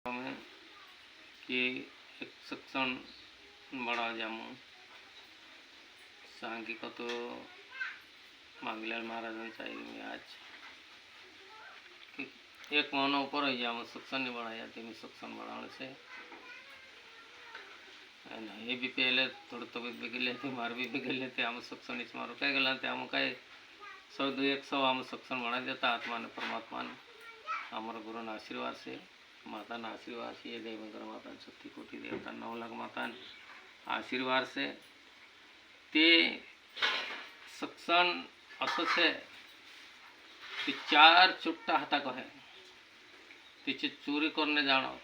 में कि एक सत्संग बड़ा जामू सांगिक तो मांगलाल महाराज में आज कि एक महीना ऊपर ही जामू सत्संग नहीं बढ़ाया तो सत्संग बढ़ाने से ये भी पहले थोड़ी तबीयत बिगड़ थी मार भी बिगड़ लेते आम सत्संग इस मारो कहीं गला आम कहीं 100-200 आम सत्संग बढ़ा देता आत्मा ने परमात्मा ने हमारे गुरु ने आशीर्वाद से माता ना आशीर्वाद से देवेंद्र माता शक्ति कोटि देवता 9 लाख माता आशीर्वाद से ते सत्संग असं से 4 चुट्टा हाथा कहे तिचे चोरी करने जानो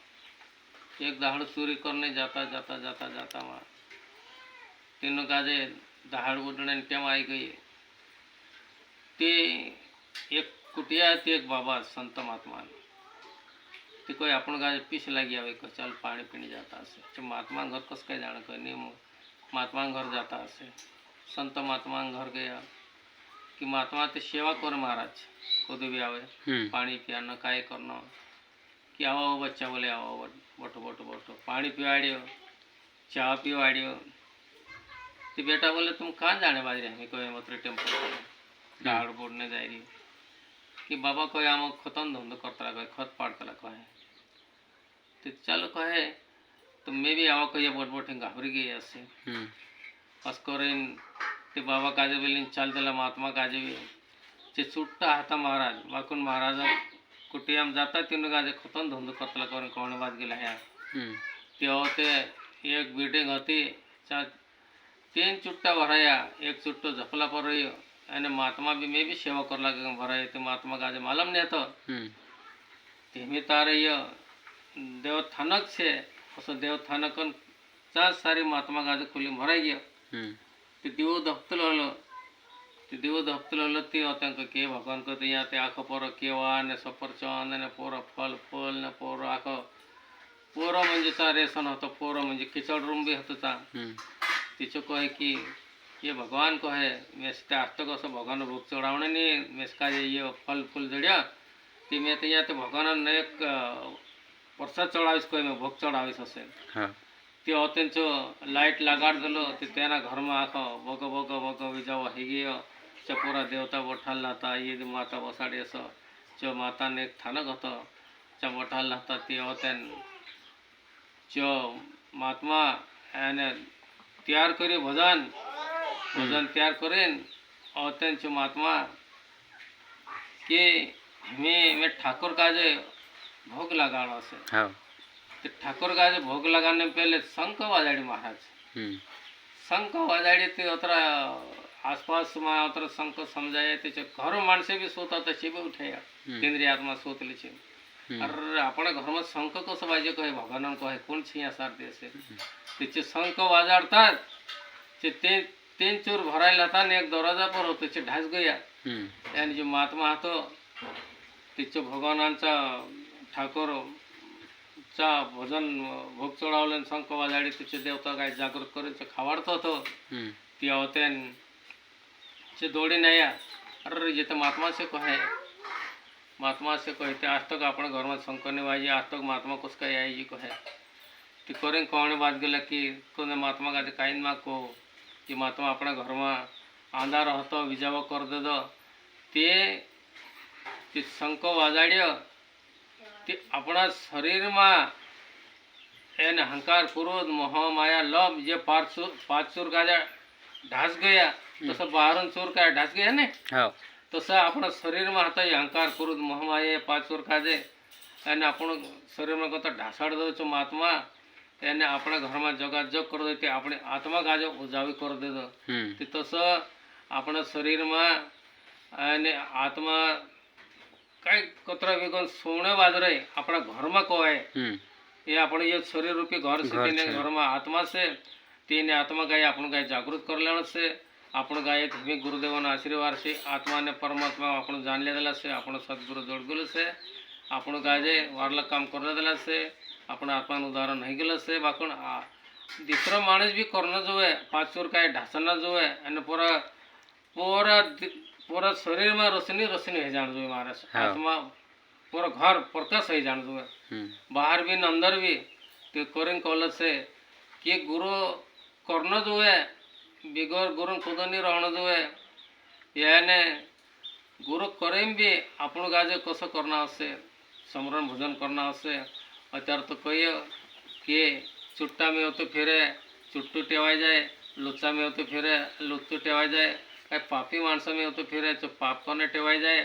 एक दहाड़ चोरी करने जाता जाता जाता जाता मार तीनों काजे दहाड़ उड़ने टेम आई गई ते एक कुटिया ते एक बाबा संत महात्मा ते कोई अपन गाजे पीछ लगी आवे को चल पानी पीने जाता है तो महात्मा घर कस के जाने को नहीं महात्मा घर जाता है संत महात्मा घर गया कि महात्मा ते सेवा कर महाराज खुद भी आवे पानी पियानो काय करना कि आओ बच्चा बोले आओ बोटो बोटो बोटो पानी पिवाड़ियो चाय पिवाड़ियो तो बेटा बोले तुम कहाँ जाने बाज रहे कोई मतलब टेम्पल दाड़ बोड़ने जा रही कि बाबा कोई आम खतन धंधो करता कहे खत पाड़ता कहे तो चलो कहे तो मैं भी आवा कहिए बोट बोट घाबरी गई ऐसे बस करें ते बाबा काजे बोले चल दिला महात्मा काजे भी चे छुट्टा हाथा महाराज वाकुन महाराज कुटियाम जाता तीनों गाजे खतन धंधो करता करें कौन बात गेला है ते होते एक बिल्डिंग होती 3 चुट्टा भराया एक चुट्टो झपला पर रही અને महात्मा भी मैं भी सेवा कर लगे भराए तो महात्मा का आज मालूम नहीं तो तेमी तारे ये देवथानक से उस देवथानक चार सारी महात्मा का आज खुली भराई गया तो दिवो धप्तल हलो ती होते के भगवान को यहाँ ते आखो पोरो केवा ने सफरचंद ने पोरो फल फूल ने पोरो आखो पोरो म्हणजे चा रेशन होतो पोरो म्हणजे खिचड रूम भी होतो चा तिचो कहे कि ये भगवान को है मेसते आज तक असं भगवान भोग चढ़ावने नहीं मेसका ये फल फूल जड़िया ती मैं तो यहाँ तो भगवान ने एक प्रसाद चढ़ावीस कोई मैं भोग चढ़ावीस असे ते होते जो लाइट लगाड़ दिलो ते तेना घर में आखो भोग भोग भोग विजाव हिगी पूरा देवता बोठाल लाता ये माता बसाड़ी असो जो माता ने एक थानक होतो चा बोठाल लाता ते होते जो महात्मा एने तैयार करी भजन तैयार करें और तेंचो महात्मा कि मैं ठाकुर का जे भोग लगाना से तो ठाकुर का जे भोग लगाने पहले शंख बजाड़ी महाराज शंख बजाड़ी तो उतरा आसपास में उतरा शंख समझाया तो घर मानसे भी सोता तो भी उठाया केंद्रीय आत्मा सोत ली अरे अपने घर में शंख को सबाजे कहे भगवान को है कौन छिया सार दे से शंख बजाड़ता 3 चोर भरायला था ने एक दरवाजा पर होते चे ढास गया यानी जो महात्मा तो तिचे भगवानांचा ठाकुर चा भजन भोग चढ़ावले शंख वाजाड़ी तिचे देवता काय जागृत करून चे खावाडतो तो ती होते चे दौड़ी नया अरे ये तो महात्मा से कहे आज तक अपने घर में शंख नहीं बाजी आज तक महात्मा कुछ का आई जी कहे ती करें कौन बात गेला कि कोने महात्मा का काइन मा को कि महात्मा अपना घर में आंधा रहतो विजाव कर दे दो ते शंख वाजाड़ियो ते अपना शरीर में एन अहंकार क्रोध मोह माया लोभ ये 5 चोर का ढास गया तो सब बाहर चोर का ढास गया ने तो सब अपना शरीर में आता अहंकार क्रोध मोह माया 5 चोर का एने अपन शरीर में कत ढासाड़ दो छो महात्मा એને આપણા ઘરમાં જોગાજોગ कर दो આપણે આત્મા ગાજો ઉજાવી कर दे दो तसं આપણા શરીરમાં અને આત્મા કઈ કતરા વેગન સોણે बाजरे આપણા ઘરમાં કોય એ આપણે ये शरीर रूपी घर से तेने घરમાં आत्मा से तेने आत्मा गाय आपण गाय जागृत कर लेणं से आपण गाय धर्मी गुरुदेवाना आशीर्वाद से आत्मा ने परमात्मा आपण जाणले दिला से आपण सद्गुरु जोडगुल से आपण गाजे वारला काम कर दिला से अपना आत्मा उदाहरण नहीं गल से बाकण दूसरा माणस भी करना जो है 5 चोर का ढासना जो है पूरा पूरा पूरा शरीर में रोशनी रोशनी है जान जो महाराज आत्मा पूरा घर प्रकाश है जान जो बाहर भी न अंदर भी तो करें कॉलेज से कि गुरु करना जो है बिगोर गुरु खुद नहीं रहना जो है याने गुरु करें भी आपण गाजे कसं करना से समरण भोजन करना से अत्यार तो कही कि चुट्टा में हो तो फिरे चुट्टू टेवाई जाए लुच्चा में हो तो फिरे लुच्चू टेवाई जाए कहीं पापी मानस में हो तो फिरे तो पाप करने टेवाई जाए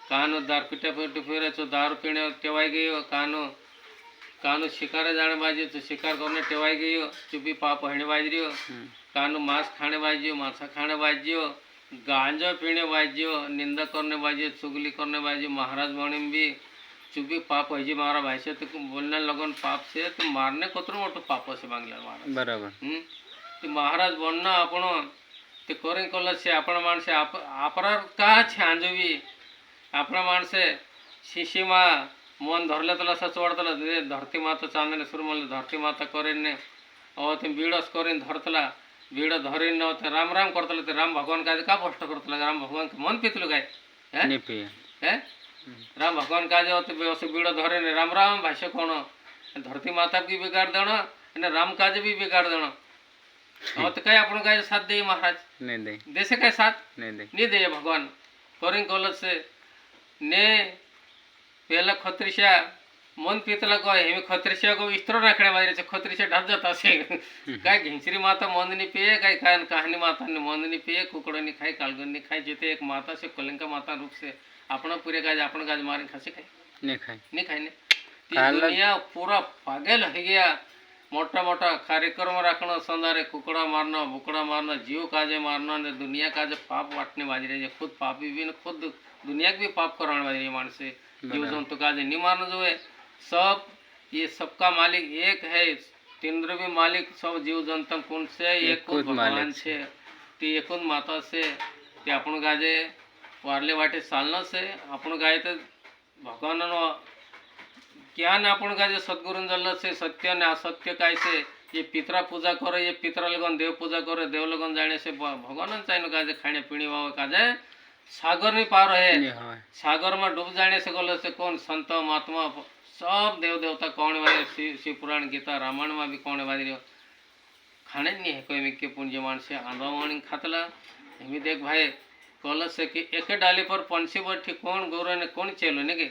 कानो दारू पीटे पे फिरे तो दारू पीने टेवाई गई हो कानो शिकार जाने बाजी तो शिकार करने टेवाई गई हो चुपी पाप हणे बाजी हो कानो मांस खाने बाजी हो मांसा खाने बाजी हो गांजा पीने बाजी हो निंदा करने बाजी हो चुगली करने बाजी महाराज बने भी चुपी पाप है जी मारा भाई से तो बोलने लगन पाप से तो मारने कोतरो मोटो पाप से बांगला महाराज बराबर तो महाराज बनना आपण ते करें कल से आपण माणसे आपरा का छांजवी आपणा माणसे शिशिमा मन धरले तला सा चोडतला धरती माता चांदने सुर मल धरती माता करेन ने और ते बीड़स करेन धरतला बीड़ धरेन न ते राम राम करतला ते राम भगवान का कष्ट करतला राम भगवान के मन पितलो काय है राम भगवान का जो बीड़ धरे ने राम राम भाष्य कौन धरती माता भी बिगाड़ देना राम काज भी बिगाड़ देना और तो कहीं अपन का साथ दे महाराज नहीं दे देसे का साथ नहीं दे भगवान करें कॉलेज से ने पहला खत्रिशा मन पीतला को हेमी खत्रिशा को इस्त्रो रखने वाले खत्रिशा ढप जाता से काय घिंचरी माता मंद नहीं पिए काय कहानी माता ने मंद नहीं पिए कुकड़ नहीं खाए कालगन नहीं खाए जीते एक माता से कलिंका माता रूप से अपना पूरे गाज अपन गाज मारे खासे खाए नहीं खाए ने दुनिया पूरा पागल हो गया मोटा मोटा कार्यक्रम रखना संदारे कुकड़ा मारना बुकड़ा मारना जीव काजे मारना ने दुनिया काजे पाप वाटने बाजी रही खुद पापी भी खुद दुनिया के भी पाप कराने बाजी रही मानस से जीव जंतु काजे नहीं मारना जो है सब ये सबका मालिक एक है तीन्द्र भी मालिक सब जीव जंतु कौन से एक भगवान से ती एक माता से ते अपन गाजे वारले वाटे चालना से आपण गाय तो भगवान ज्ञान आपण गाजे सद्गुरु जल्ल से सत्य ने असत्य काय से ये पितरा पूजा करे ये पितरा लगन देव पूजा करे देव लगन जाने से भगवान चाहिए गाजे खाने पीने वाव काजे सागर नहीं पार है सागर में डूब जाने से गल से कौन संत महात्मा सब देव देवता कौन वाले शिव पुराण गीता रामायण में भी कौन वाले खाने नहीं है कोई मिक्के पुंज मान से आंदोलन खातला हमें देख भाई कॉलेज से कि एक डाली पर पंछी बैठी कौन गुरु ने कौन चेलो ने के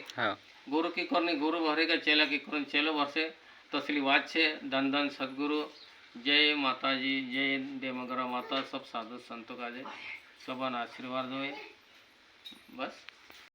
गुरु की करनी गुरु भरे का चेला की कौन चेलो भरसे तसली बात छे धन धन सदगुरु जय माता जी जय देवगरा माता सब साधु संतों का जय सबन आशीर्वाद हो बस।